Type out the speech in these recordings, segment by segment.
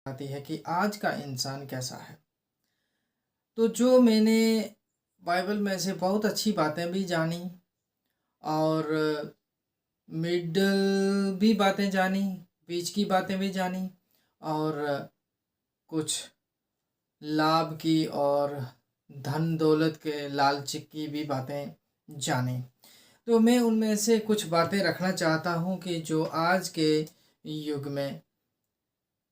आती है कि आज का इंसान कैसा है। तो जो मैंने बाइबल में से बहुत अच्छी बातें भी जानी और मिडल भी बातें जानी, बीच की बातें भी जानी और कुछ लाभ की और धन दौलत के लालच की भी बातें जानी। तो मैं उनमें से कुछ बातें रखना चाहता हूँ कि जो आज के युग में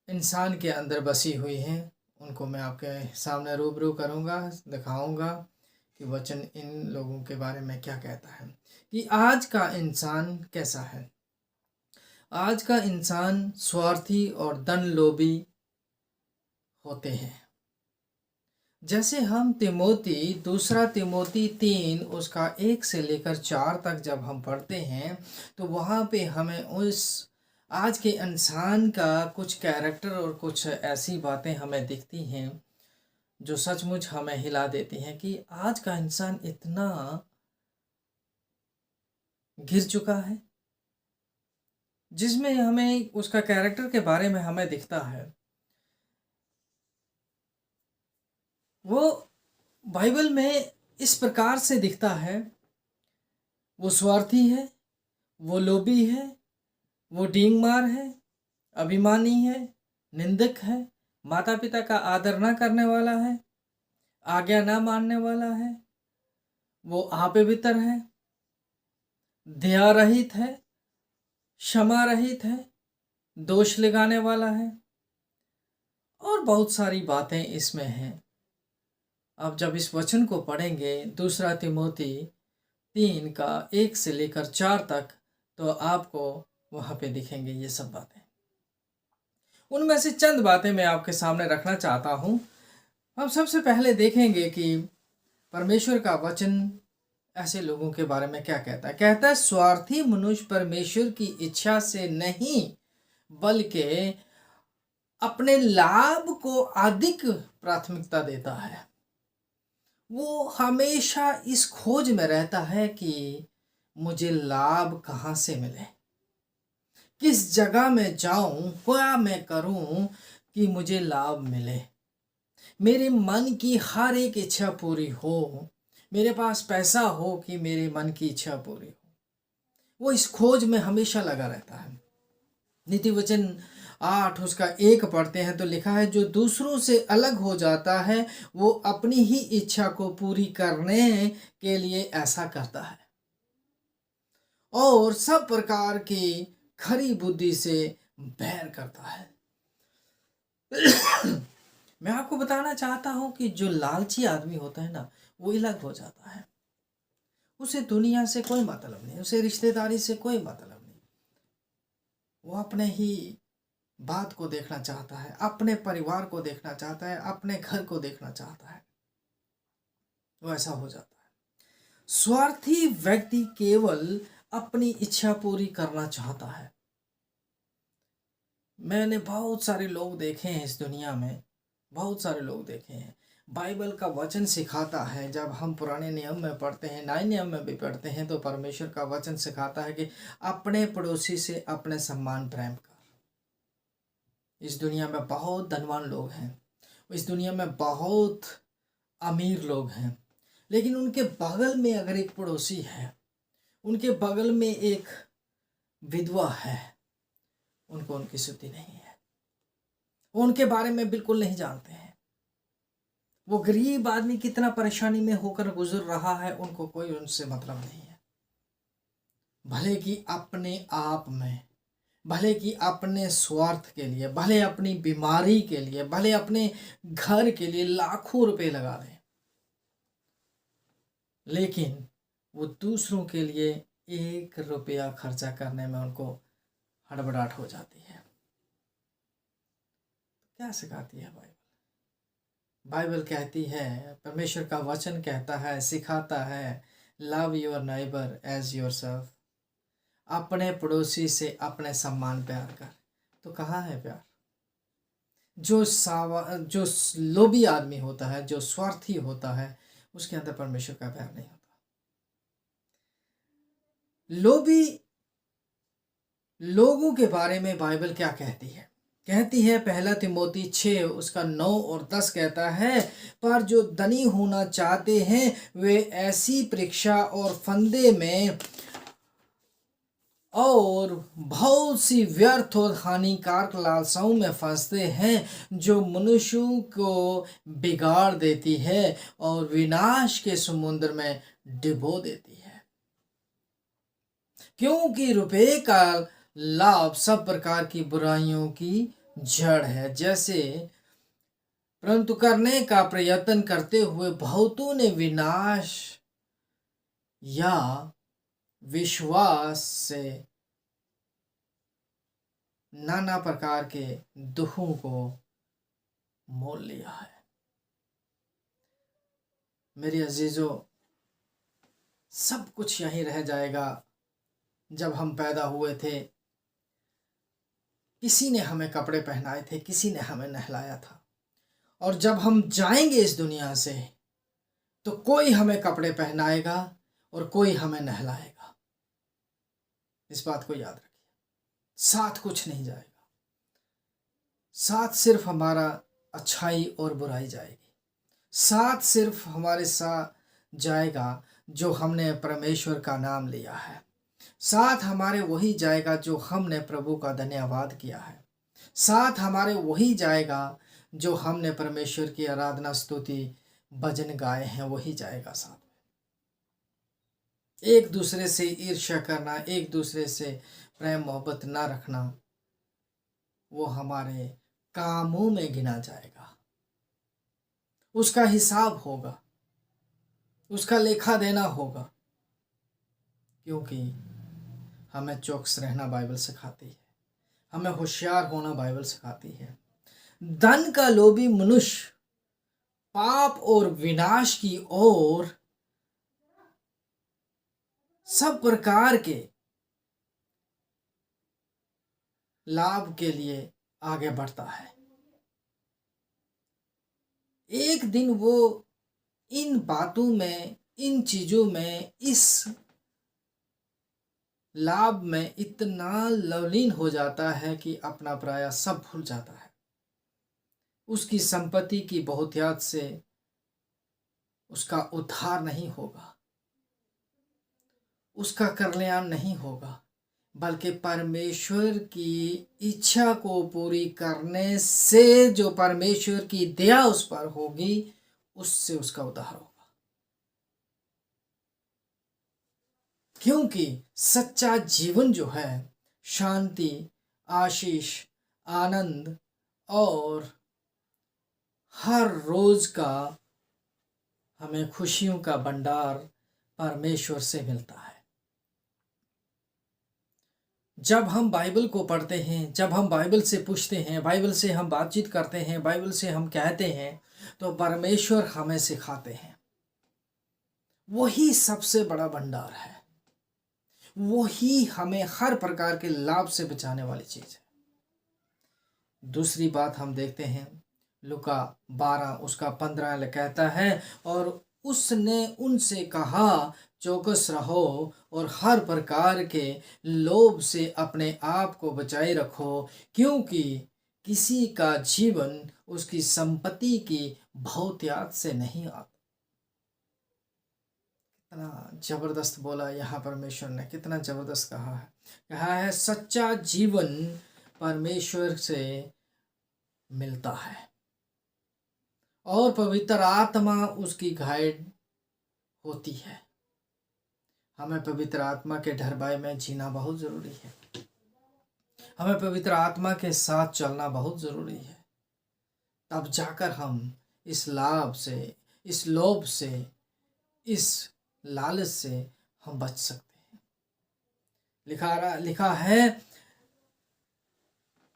इंसान के अंदर बसी हुई हैं, उनको मैं आपके सामने रूबरू करूँगा, दिखाऊँगा कि वचन इन लोगों के बारे में क्या कहता है कि आज का इंसान कैसा है। आज का इंसान स्वार्थी और धन लोभी होते हैं। जैसे हम दूसरा तिमोती 3 उसका 1 से लेकर 4 तक जब हम पढ़ते हैं तो वहाँ पे हमें उस आज के इंसान का कुछ कैरेक्टर और कुछ ऐसी बातें हमें दिखती हैं जो सचमुच हमें हिला देती हैं कि आज का इंसान इतना गिर चुका है, जिसमें हमें उसका कैरेक्टर के बारे में हमें दिखता है। वो बाइबल में इस प्रकार से दिखता है। वो स्वार्थी है, वो लोभी है, वो डींग मार है, अभिमानी है, निंदक है, माता पिता का आदर ना करने वाला है, आज्ञा ना मानने वाला है, वो आपवित्र है, दया रहित है, क्षमा रहित है, दोष लगाने वाला है और बहुत सारी बातें इसमें हैं। अब जब इस वचन को पढ़ेंगे दूसरा तिमोती 3 का 1 से लेकर 4 तक, तो आपको वहाँ पे दिखेंगे ये सब बातें। उनमें से चंद बातें मैं आपके सामने रखना चाहता हूँ। हम सबसे पहले देखेंगे कि परमेश्वर का वचन ऐसे लोगों के बारे में क्या कहता है। कहता है स्वार्थी मनुष्य परमेश्वर की इच्छा से नहीं बल्कि अपने लाभ को अधिक प्राथमिकता देता है। वो हमेशा इस खोज में रहता है कि मुझे लाभ कहाँ से मिले, किस जगह में जाऊं, क्या मैं करूं कि मुझे लाभ मिले, मेरे मन की हर एक इच्छा पूरी हो, मेरे पास पैसा हो कि मेरे मन की इच्छा पूरी हो। वो इस खोज में हमेशा लगा रहता है। नीति वचन 8 उसका 1 पढ़ते हैं तो लिखा है जो दूसरों से अलग हो जाता है वो अपनी ही इच्छा को पूरी करने के लिए ऐसा करता है और सब प्रकार की खरी बुद्धि से बैर करता है। मैं आपको बताना चाहता हूं कि जो लालची आदमी होता है ना, वो अलग हो जाता है। उसे दुनिया से कोई मतलब नहीं, उसे रिश्तेदारी से कोई मतलब नहीं। वो अपने ही बात को देखना चाहता है, अपने परिवार को देखना चाहता है, अपने घर को देखना चाहता है। वो ऐसा हो जाता है। स्वार्थी व्यक्ति केवल अपनी इच्छा पूरी करना चाहता है। मैंने बहुत सारे लोग देखे हैं इस दुनिया में, बहुत सारे लोग देखे हैं। बाइबल का वचन सिखाता है, जब हम पुराने नियम में पढ़ते हैं, नए नियम में भी पढ़ते हैं, तो परमेश्वर का वचन सिखाता है कि अपने पड़ोसी से अपने सम्मान प्रेम कर। इस दुनिया में बहुत धनवान लोग हैं, इस दुनिया में बहुत अमीर लोग हैं, लेकिन उनके बगल में अगर एक पड़ोसी है, उनके बगल में एक विधवा है, उनको उनकी सुधि नहीं है, वो उनके बारे में बिल्कुल नहीं जानते हैं। वो गरीब आदमी कितना परेशानी में होकर गुजर रहा है, उनको कोई उनसे मतलब नहीं है। भले कि अपने आप में, भले कि अपने स्वार्थ के लिए, भले अपनी बीमारी के लिए, भले अपने घर के लिए लाखों रुपए लगा दें, लेकिन वो दूसरों के लिए 1 रुपया खर्चा करने में उनको हड़बड़ाहट हो जाती है। क्या सिखाती है बाइबल? बाइबल कहती है, परमेश्वर का वचन कहता है, सिखाता है, love your neighbour as yourself. अपने पड़ोसी से अपने सम्मान प्यार कर। तो कहाँ है प्यार? जो लोभी आदमी होता है, जो स्वार्थी होता है, उसके अंदर परमेश्वर का प्यार नहीं होता। लोभी लोगों के बारे में बाइबल क्या कहती है? कहती है पहला तिमोती 6 उसका 9 और 10 कहता है, पर जो धनी होना चाहते हैं वे ऐसी परीक्षा और फंदे में और बहुत सी व्यर्थ और हानिकारक लालसाओं में फंसते हैं जो मनुष्यों को बिगाड़ देती है और विनाश के समुद्र में डुबो देती है। क्योंकि रुपये का लाभ सब प्रकार की बुराइयों की जड़ है, जैसे परंतु करने का प्रयत्न करते हुए बहुतों ने विनाश या विश्वास से नाना प्रकार के दुखों को मोल लिया है। मेरे अजीजों, सब कुछ यहीं रह जाएगा। जब हम पैदा हुए थे किसी ने हमें कपड़े पहनाए थे, किसी ने हमें नहलाया था, और जब हम जाएंगे इस दुनिया से तो कोई हमें कपड़े पहनाएगा और कोई हमें नहलाएगा। इस बात को याद रखिए। साथ कुछ नहीं जाएगा, साथ सिर्फ हमारा अच्छाई और बुराई जाएगी। साथ सिर्फ हमारे साथ जाएगा जो हमने परमेश्वर का नाम लिया है। साथ हमारे वही जाएगा जो हमने प्रभु का धन्यवाद किया है। साथ हमारे वही जाएगा जो हमने परमेश्वर की आराधना स्तुति भजन गाए हैं, वही जाएगा साथ में। एक दूसरे से ईर्ष्या करना, एक दूसरे से प्रेम मोहब्बत ना रखना, वो हमारे कामों में गिना जाएगा। उसका हिसाब होगा, उसका लेखा देना होगा, क्योंकि हमें चौकस रहना बाइबल सिखाती है, हमें होशियार होना बाइबल सिखाती है। धन का लोभी मनुष्य पाप और विनाश की ओर सब प्रकार के लाभ के लिए आगे बढ़ता है। एक दिन वो इन बातों में, इन चीजों में, इस लाभ में इतना लवलीन हो जाता है कि अपना पराया सब भूल जाता है। उसकी संपत्ति की बहुतायत से उसका उद्धार नहीं होगा, उसका कल्याण नहीं होगा, बल्कि परमेश्वर की इच्छा को पूरी करने से जो परमेश्वर की दया उस पर होगी, उससे उसका उद्धार होगा। क्योंकि सच्चा जीवन जो है शांति, आशीष, आनंद और हर रोज का हमें खुशियों का भंडार परमेश्वर से मिलता है। जब हम बाइबल को पढ़ते हैं, जब हम बाइबल से पूछते हैं, बाइबल से हम बातचीत करते हैं, बाइबल से हम कहते हैं, तो परमेश्वर हमें सिखाते हैं। वही सबसे बड़ा भंडार है, वही हमें हर प्रकार के लाभ से बचाने वाली चीज है। दूसरी बात हम देखते हैं, लूका 12 उसका 15 कहता है, और उसने उनसे कहा, चौकस रहो और हर प्रकार के लोभ से अपने आप को बचाए रखो, क्योंकि किसी का जीवन उसकी संपत्ति की बहुतायत से नहीं आता। कितना जबरदस्त बोला यहाँ परमेश्वर ने, कितना जबरदस्त कहा है सच्चा जीवन परमेश्वर से मिलता है और पवित्र आत्मा उसकी गाइड होती है। हमें पवित्र आत्मा के ढरबाई में जीना बहुत जरूरी है, हमें पवित्र आत्मा के साथ चलना बहुत जरूरी है। तब जाकर हम इस लाभ से, इस लोभ से, इस लालच से हम बच सकते हैं। लिखा है,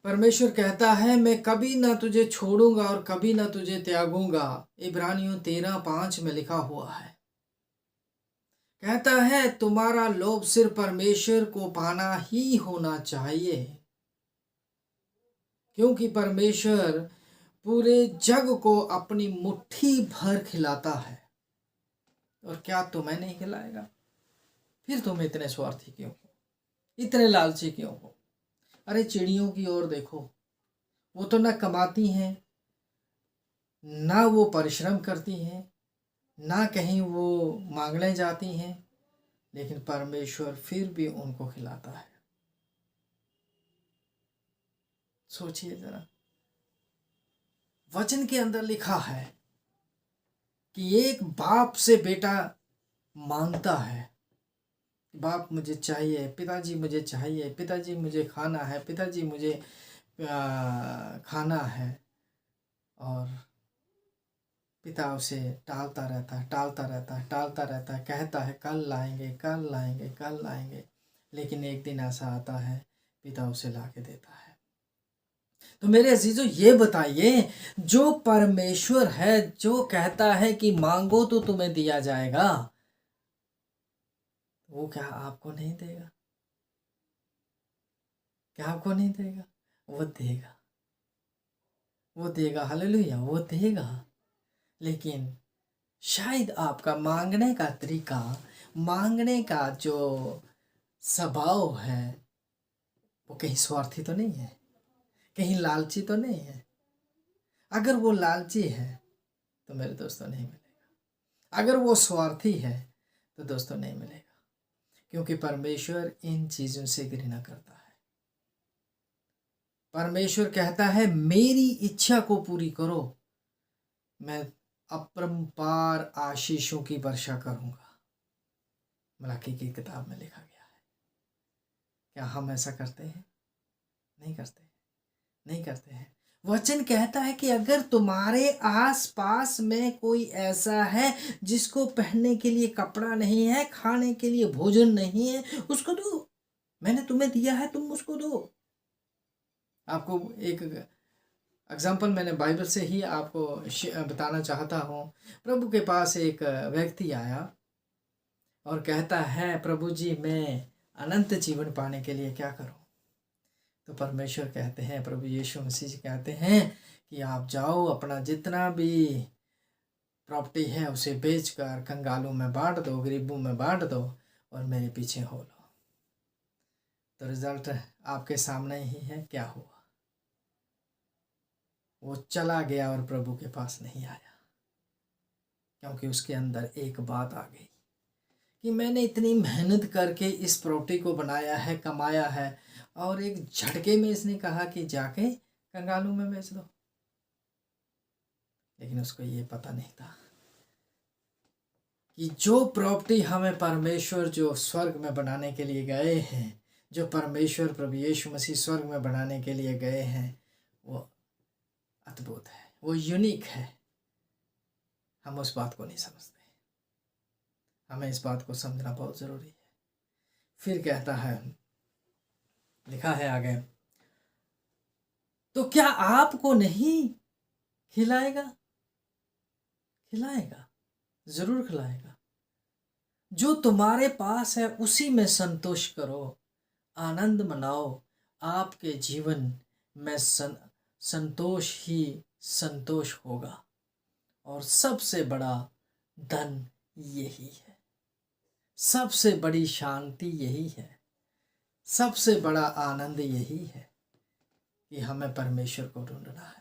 परमेश्वर कहता है, मैं कभी ना तुझे छोड़ूंगा और कभी ना तुझे त्यागूंगा। इब्रानियों 13:5 में लिखा हुआ है। कहता है तुम्हारा लोभ सिर्फ परमेश्वर को पाना ही होना चाहिए, क्योंकि परमेश्वर पूरे जग को अपनी मुट्ठी भर खिलाता है। और क्या तुम्हें नहीं खिलाएगा? फिर तुम इतने स्वार्थी क्यों हो, इतने लालची क्यों हो? अरे चिड़ियों की ओर देखो, वो तो न कमाती हैं, ना वो परिश्रम करती हैं, ना कहीं वो मांगने जाती हैं, लेकिन परमेश्वर फिर भी उनको खिलाता है। सोचिए जरा, वचन के अंदर लिखा है कि एक बाप से बेटा मांगता है, बाप मुझे चाहिए, पिताजी मुझे चाहिए, पिताजी मुझे खाना है, पिताजी मुझे खाना है, और पिता उसे टालता रहता है, टालता रहता है, टालता रहता है, कहता है कल लाएंगे, कल लाएंगे, कल लाएंगे, लेकिन एक दिन ऐसा आता है पिता उसे ला के देता है। तो मेरे अजीजों, ये बताइए, जो परमेश्वर है, जो कहता है कि मांगो तो तुम्हें दिया जाएगा, वो क्या आपको नहीं देगा? क्या आपको नहीं देगा? वो देगा, वो देगा, हालेलुया, वो देगा। लेकिन शायद आपका मांगने का तरीका, मांगने का जो स्वभाव है, वो कहीं स्वार्थी तो नहीं है, कहीं लालची तो नहीं है। अगर वो लालची है तो मेरे दोस्तों नहीं मिलेगा, अगर वो स्वार्थी है तो दोस्तों नहीं मिलेगा, क्योंकि परमेश्वर इन चीज़ों से घृणा करता है। परमेश्वर कहता है मेरी इच्छा को पूरी करो, मैं अपरंपार आशीषों की वर्षा करूंगा। मलाकी की किताब में लिखा गया है। क्या हम ऐसा करते हैं? नहीं करते, नहीं करते हैं। वचन कहता है कि अगर तुम्हारे आस पास में कोई ऐसा है जिसको पहनने के लिए कपड़ा नहीं है, खाने के लिए भोजन नहीं है, उसको दो। मैंने तुम्हें दिया है, तुम उसको दो। आपको एक एग्जाम्पल मैंने बाइबल से ही आपको बताना चाहता हूँ। प्रभु के पास एक व्यक्ति आया और कहता है, प्रभु जी मैं अनंत जीवन पाने के लिए क्या करूँ? तो परमेश्वर कहते हैं, प्रभु यीशु मसीह जी कहते हैं कि आप जाओ, अपना जितना भी प्रॉपर्टी है उसे बेचकर कंगालों में बांट दो, गरीबों में बांट दो, और मेरे पीछे हो लो। तो रिजल्ट आपके सामने ही है, क्या हुआ? वो चला गया और प्रभु के पास नहीं आया, क्योंकि उसके अंदर एक बात आ गई कि मैंने इतनी मेहनत करके इस प्रॉपर्टी को बनाया है, कमाया है, और एक झटके में इसने कहा कि जाके कंगालों में बेच दो। लेकिन उसको ये पता नहीं था कि जो प्रॉपर्टी हमें परमेश्वर जो स्वर्ग में बनाने के लिए गए हैं, जो परमेश्वर प्रभु यीशु मसीह स्वर्ग में बनाने के लिए गए हैं, वो अद्भुत है, वो यूनिक है। हम उस बात को नहीं समझते, हमें इस बात को समझना बहुत ज़रूरी है। फिर कहता है, लिखा है आगे, तो क्या आपको नहीं खिलाएगा? खिलाएगा, जरूर खिलाएगा। जो तुम्हारे पास है उसी में संतोष करो, आनंद मनाओ, आपके जीवन में संतोष ही संतोष होगा, और सबसे बड़ा धन यही है, सबसे बड़ी शांति यही है, सबसे बड़ा आनंद यही है कि हमें परमेश्वर को ढूंढना है।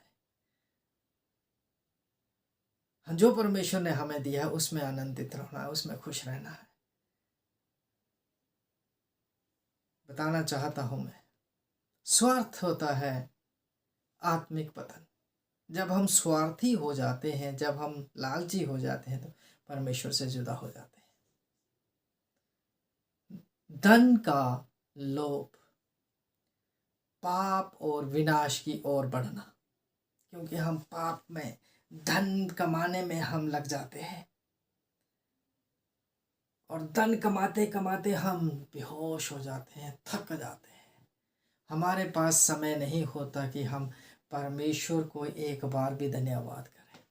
जो परमेश्वर ने हमें दिया है उसमें आनंदित रहना है, उसमें खुश रहना है। बताना चाहता हूं मैं, स्वार्थ होता है आत्मिक पतन। जब हम स्वार्थी हो जाते हैं, जब हम लालची हो जाते हैं, तो परमेश्वर से जुदा हो जाते हैं। धन का लोभ, पाप और विनाश की ओर बढ़ना, क्योंकि हम पाप में, धन कमाने में हम लग जाते हैं, और धन कमाते कमाते हम बेहोश हो जाते हैं, थक जाते हैं। हमारे पास समय नहीं होता कि हम परमेश्वर को एक बार भी धन्यवाद करें,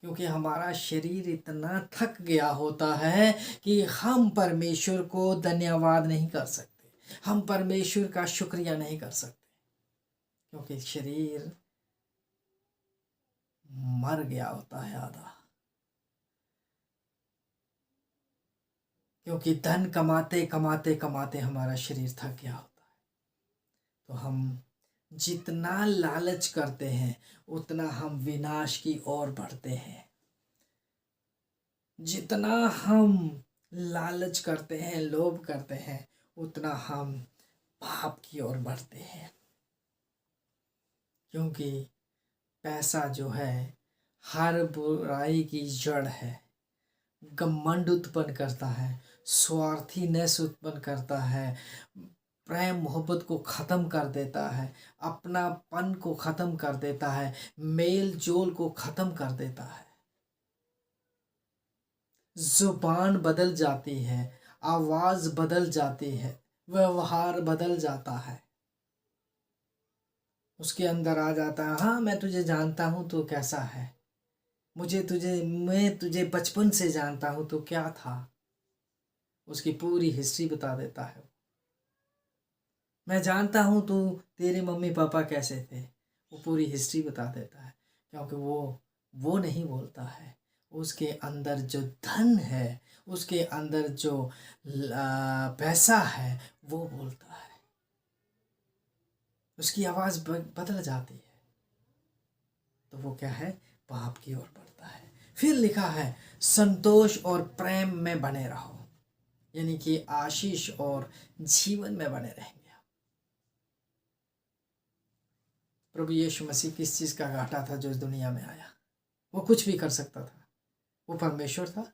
क्योंकि हमारा शरीर इतना थक गया होता है कि हम परमेश्वर को धन्यवाद नहीं कर सकते, हम परमेश्वर का शुक्रिया नहीं कर सकते, क्योंकि शरीर मर गया होता है आधा। क्योंकि धन कमाते कमाते कमाते हमारा शरीर थक गया होता है। तो हम जितना लालच करते हैं उतना हम विनाश की ओर बढ़ते हैं। जितना हम लालच करते हैं, लोभ करते हैं, उतना हम पाप की ओर बढ़ते हैं। क्योंकि पैसा जो है हर बुराई की जड़ है। घमंड उत्पन्न करता है, स्वार्थीनेस उत्पन्न करता है, प्रेम मोहब्बत को ख़त्म कर देता है, अपनापन को ख़त्म कर देता है, मेल जोल को ख़त्म कर देता है। जुबान बदल जाती है, आवाज़ बदल जाती है, व्यवहार बदल जाता है। उसके अंदर आ जाता है, हाँ मैं तुझे जानता हूँ तो कैसा है, मैं तुझे बचपन से जानता हूँ तो क्या था। उसकी पूरी हिस्ट्री बता देता है। मैं जानता हूँ तू तेरे मम्मी पापा कैसे थे, वो पूरी हिस्ट्री बता देता है। क्योंकि वो नहीं बोलता है, उसके अंदर जो धन है, उसके अंदर जो पैसा है, वो बोलता है। उसकी आवाज़ बदल जाती है, तो वो क्या है, पाप की ओर बढ़ता है। फिर लिखा है संतोष और प्रेम में बने रहो, यानी कि आशीष और जीवन में बने रहेंगे। प्रभु यीशु मसीह किस चीज़ का घाटा था जो इस दुनिया में आया? वो कुछ भी कर सकता था, वो परमेश्वर था,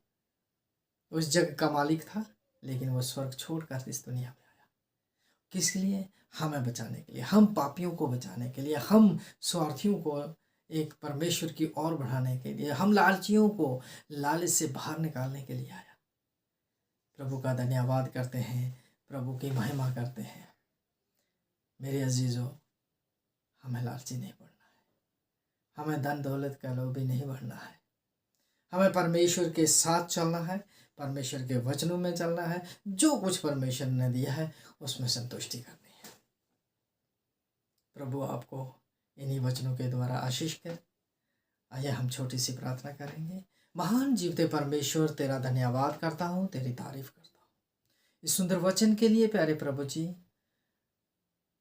उस जग का मालिक था, लेकिन वो स्वर्ग छोड़कर इस दुनिया में आया। किस लिए? हमें बचाने के लिए, हम पापियों को बचाने के लिए, हम स्वार्थियों को एक परमेश्वर की ओर बढ़ाने के लिए, हम लालचियों को लालच से बाहर निकालने के लिए आया। प्रभु का धन्यवाद करते हैं, प्रभु की महिमा करते हैं। मेरे अजीजों, हमें लालची नहीं बनना है, हमें धन दौलत का लोभी नहीं बनना है। हमें परमेश्वर के साथ चलना है, परमेश्वर के वचनों में चलना है, जो कुछ परमेश्वर ने दिया है उसमें संतुष्टि करनी है। प्रभु आपको इन्हीं वचनों के द्वारा आशीष करे। आइए हम छोटी सी प्रार्थना करेंगे। महान जीवते परमेश्वर, तेरा धन्यवाद करता हूँ, तेरी तारीफ करता हूँ इस सुंदर वचन के लिए। प्यारे प्रभु जी,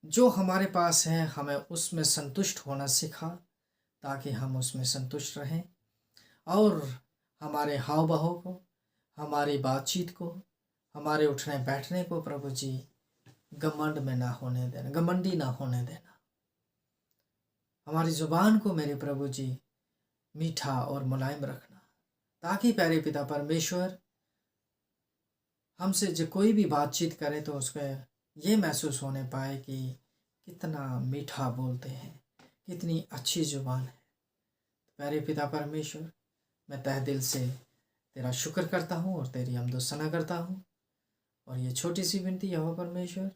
जो हमारे पास है हमें उसमें संतुष्ट होना सिखा, ताकि हम उसमें संतुष्ट रहें और हमारे हाव भाव को, हमारी बातचीत को, हमारे उठने बैठने को प्रभु जी घमंड में ना होने देना, घमंडी ना होने देना। हमारी ज़ुबान को मेरे प्रभु जी मीठा और मुलायम रखना, ताकि प्यारे पिता परमेश्वर हमसे जो कोई भी बातचीत करे तो उसमें ये महसूस होने पाए कि कितना मीठा बोलते हैं, कितनी अच्छी ज़ुबान है। प्यारे पिता परमेश्वर, मैं तहे दिल से तेरा शुक्र करता हूँ और तेरी हमदो सना करता हूँ। और ये छोटी सी विनती यहोवा परमेश्वर,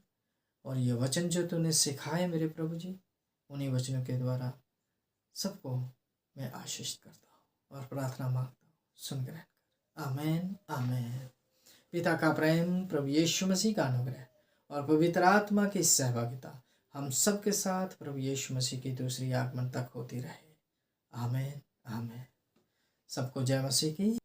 और ये वचन जो तूने सिखाए मेरे प्रभु जी, उन्हीं वचनों के द्वारा सबको मैं आशीष करता हूँ और प्रार्थना मांगता हूँ, सुन ग्रहण कर। आमेन आमेन। पिता का प्रेम, प्रभु यीशु मसीह का अनुग्रह और पवित्र आत्मा की सहभागिता हम सबके साथ प्रभु यीशु मसीह की दूसरी आगमन तक होती रहे। आमेन आमेन। सबको जय मसीह की।